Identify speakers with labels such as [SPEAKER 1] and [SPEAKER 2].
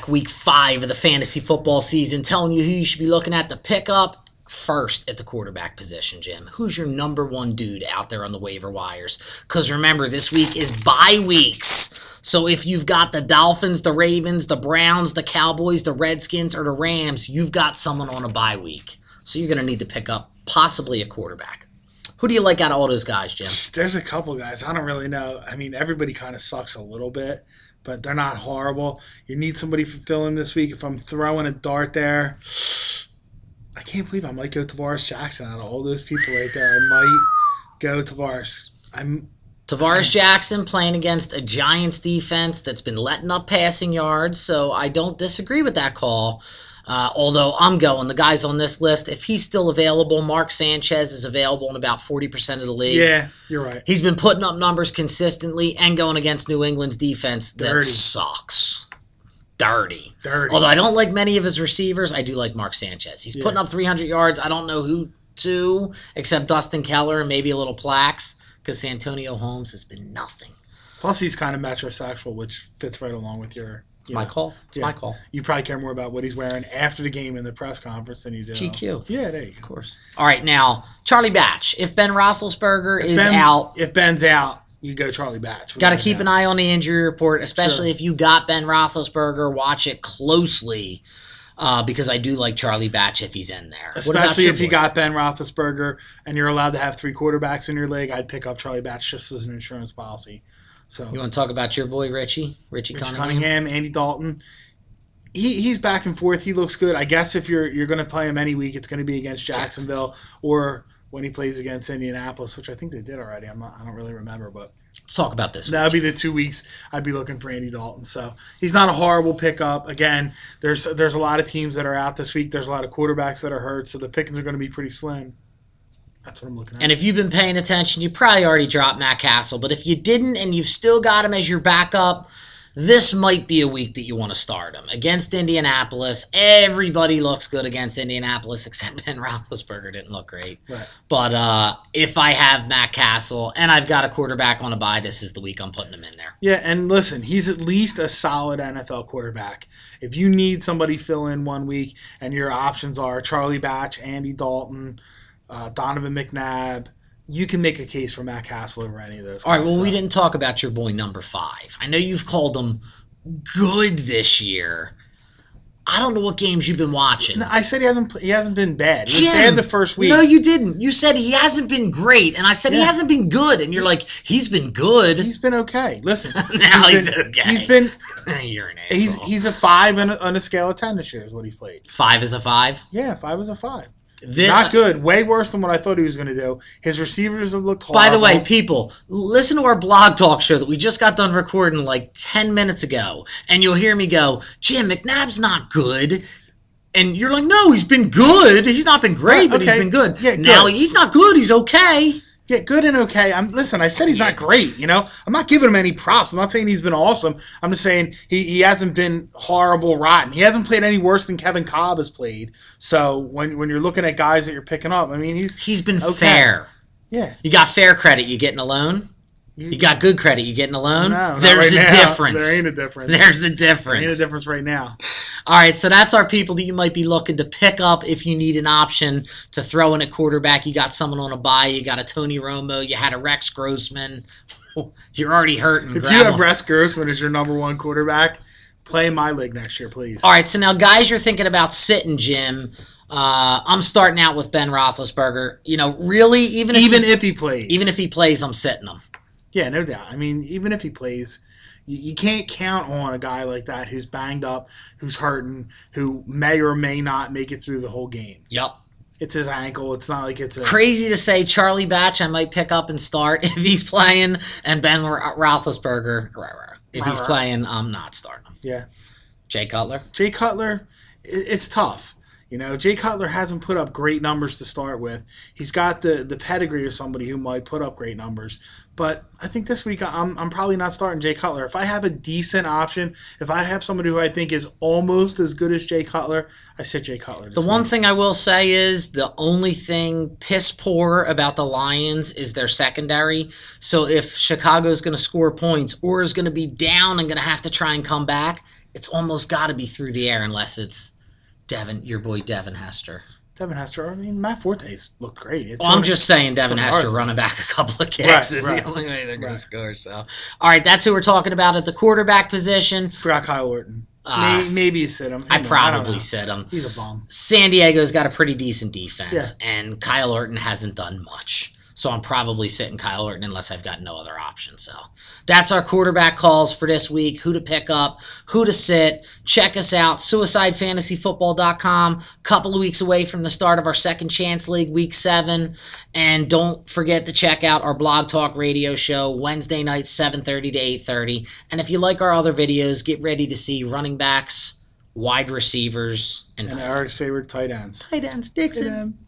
[SPEAKER 1] Week 5 of the fantasy football season, telling you who you should be looking at to pick up first at the quarterback position, Jim. Who's your number one dude out there on the waiver wires? Because remember, this week is bye weeks. So if you've got the Dolphins, the Ravens, the Browns, the Cowboys, the Redskins, or the Rams, you've got someone on a bye week. So you're going to need to pick up possibly a quarterback. Who do you like out of all those guys, Jim?
[SPEAKER 2] There's a couple guys. I don't really know. I mean, everybody kind of sucks a little bit, but they're not horrible. You need somebody to fill in this week. If I'm throwing a dart there, I can't believe I might go Tavares Jackson out of all those people right there. I might go Tavares.
[SPEAKER 1] Tavares Jackson playing against a Giants defense that's been letting up passing yards, so I don't disagree with that call. Although I'm going, the guys on this list, if he's still available, Mark Sanchez is available in about 40% of the leagues.
[SPEAKER 2] Yeah, you're right.
[SPEAKER 1] He's been putting up numbers consistently and going against New England's defense that sucks. Dirty. Although I don't like many of his receivers, I do like Mark Sanchez. He's putting up 300 yards. I don't know who to, except Dustin Keller and maybe a little Plax, because Santonio Holmes has been nothing.
[SPEAKER 2] Plus, he's kind of metrosexual, which fits right along with your...
[SPEAKER 1] It's my call. It's my call.
[SPEAKER 2] You probably care more about what he's wearing after the game in the press conference than you do.
[SPEAKER 1] GQ.
[SPEAKER 2] Yeah, there you go.
[SPEAKER 1] Of course. All right, now, Charlie Batch. If Ben Roethlisberger is out...
[SPEAKER 2] If Ben's out, you go Charlie Batch.
[SPEAKER 1] Got to keep an eye on the injury report, especially if you got Ben Roethlisberger. Watch it closely because I do like Charlie Batch if he's in there.
[SPEAKER 2] Especially if you got Ben Roethlisberger and you're allowed to have 3 quarterbacks in your league, I'd pick up Charlie Batch just as an insurance policy. So
[SPEAKER 1] you want to talk about your boy Richie Cunningham,
[SPEAKER 2] Andy Dalton. He's back and forth. He looks good. I guess if you're going to play him any week, it's going to be against Jacksonville or when he plays against Indianapolis, which I think they did already. I don't really remember, but
[SPEAKER 1] let's talk about this.
[SPEAKER 2] That would be the 2 weeks I'd be looking for Andy Dalton. So he's not a horrible pickup. Again, there's a lot of teams that are out this week. There's a lot of quarterbacks that are hurt, so the pickings are going to be pretty slim. That's what I'm looking at.
[SPEAKER 1] And if you've been paying attention, you probably already dropped Matt Castle. But if you didn't and you've still got him as your backup, this might be a week that you want to start him. Against Indianapolis, everybody looks good against Indianapolis except Ben Roethlisberger didn't look great.
[SPEAKER 2] Right.
[SPEAKER 1] But if I have Matt Castle and I've got a quarterback on a bye, this is the week I'm putting him in there.
[SPEAKER 2] Yeah, and listen, he's at least a solid NFL quarterback. If you need somebody fill in 1 week and your options are Charlie Batch, Andy Dalton, Donovan McNabb, you can make a case for Matt Castle over any of those.
[SPEAKER 1] All right, well, we didn't talk about your boy number 5. I know you've called him good this year. I don't know what games you've been watching.
[SPEAKER 2] No, I said he hasn't been bad. He was bad the first week.
[SPEAKER 1] No, you didn't. You said he hasn't been great, and I said he hasn't been good, and you're like, he's been good.
[SPEAKER 2] He's been okay. Listen,
[SPEAKER 1] now he's okay.
[SPEAKER 2] He's been.
[SPEAKER 1] You're an asshole.
[SPEAKER 2] He's a 5 on a scale of 10 this year is what he's played.
[SPEAKER 1] 5 is a 5?
[SPEAKER 2] Yeah, 5 is a 5. Not good. Way worse than what I thought he was going to do. His receivers have looked horrible.
[SPEAKER 1] By the way, people, listen to our blog talk show that we just got done recording like 10 minutes ago, and you'll hear me go, Jim, McNabb's not good. And you're like, no, he's been good. He's not been great, but he's been good.
[SPEAKER 2] Yeah,
[SPEAKER 1] now he's not good. He's okay.
[SPEAKER 2] Yeah, good and okay. Listen, I said he's not great, you know? I'm not giving him any props. I'm not saying he's been awesome. I'm just saying he hasn't been horrible, rotten. He hasn't played any worse than Kevin Cobb has played. So when you're looking at guys that you're picking up, I mean, he's
[SPEAKER 1] been
[SPEAKER 2] okay.
[SPEAKER 1] fair.
[SPEAKER 2] Yeah.
[SPEAKER 1] You got fair credit, you getting a loan? You got good credit, you getting a loan?
[SPEAKER 2] No,
[SPEAKER 1] there's
[SPEAKER 2] right
[SPEAKER 1] a
[SPEAKER 2] now.
[SPEAKER 1] difference.
[SPEAKER 2] There ain't a difference.
[SPEAKER 1] There's a difference.
[SPEAKER 2] There ain't a difference right now.
[SPEAKER 1] All right, so that's our people that you might be looking to pick up if you need an option to throw in a quarterback. You got someone on a bye. You got a Tony Romo. You had a Rex Grossman. You're already hurting.
[SPEAKER 2] If you have Rex Grossman as your number 1 quarterback, play my league next year, please.
[SPEAKER 1] All right, so now guys you're thinking about sitting, Jim. I'm starting out with Ben Roethlisberger. You know, really, even if he plays, I'm sitting him.
[SPEAKER 2] Yeah, no doubt. I mean, even if he plays, you can't count on a guy like that who's banged up, who's hurting, who may or may not make it through the whole game.
[SPEAKER 1] Yep.
[SPEAKER 2] It's his ankle. It's not like it's a...
[SPEAKER 1] Crazy to say Charlie Batch I might pick up and start if he's playing, and Ben Roethlisberger, if he's playing, I'm not starting him.
[SPEAKER 2] Yeah.
[SPEAKER 1] Jay Cutler?
[SPEAKER 2] Jay Cutler, it's tough. You know, Jay Cutler hasn't put up great numbers to start with. He's got the pedigree of somebody who might put up great numbers. But I think this week I'm probably not starting Jay Cutler. If I have a decent option, if I have somebody who I think is almost as good as Jay Cutler, I sit Jay Cutler.
[SPEAKER 1] The one thing I will say is the only thing piss poor about the Lions is their secondary. So if Chicago's going to score points or is going to be down and going to have to try and come back, it's almost got to be through the air unless it's your boy Devin Hester.
[SPEAKER 2] Devin Hester. I mean, Matt Forte's looked great.
[SPEAKER 1] I'm just saying Devin Hester running back a couple of kicks is the only way they're going to score. So, all right, that's who we're talking about at the quarterback position.
[SPEAKER 2] Forgot Kyle Orton. Maybe you sit him.
[SPEAKER 1] I probably sit him.
[SPEAKER 2] He's a bum.
[SPEAKER 1] San Diego's got a pretty decent defense, and Kyle Orton hasn't done much. So I'm probably sitting Kyle Orton unless I've got no other option. So that's our quarterback calls for this week. Who to pick up, who to sit. Check us out, suicidefantasyfootball.com. Couple of weeks away from the start of our Second Chance League, Week 7. And don't forget to check out our Blog Talk radio show, Wednesday nights, 7:30 to 8:30. And if you like our other videos, get ready to see running backs, wide receivers, and
[SPEAKER 2] Eric's favorite tight ends.
[SPEAKER 1] Tight ends, Dixon.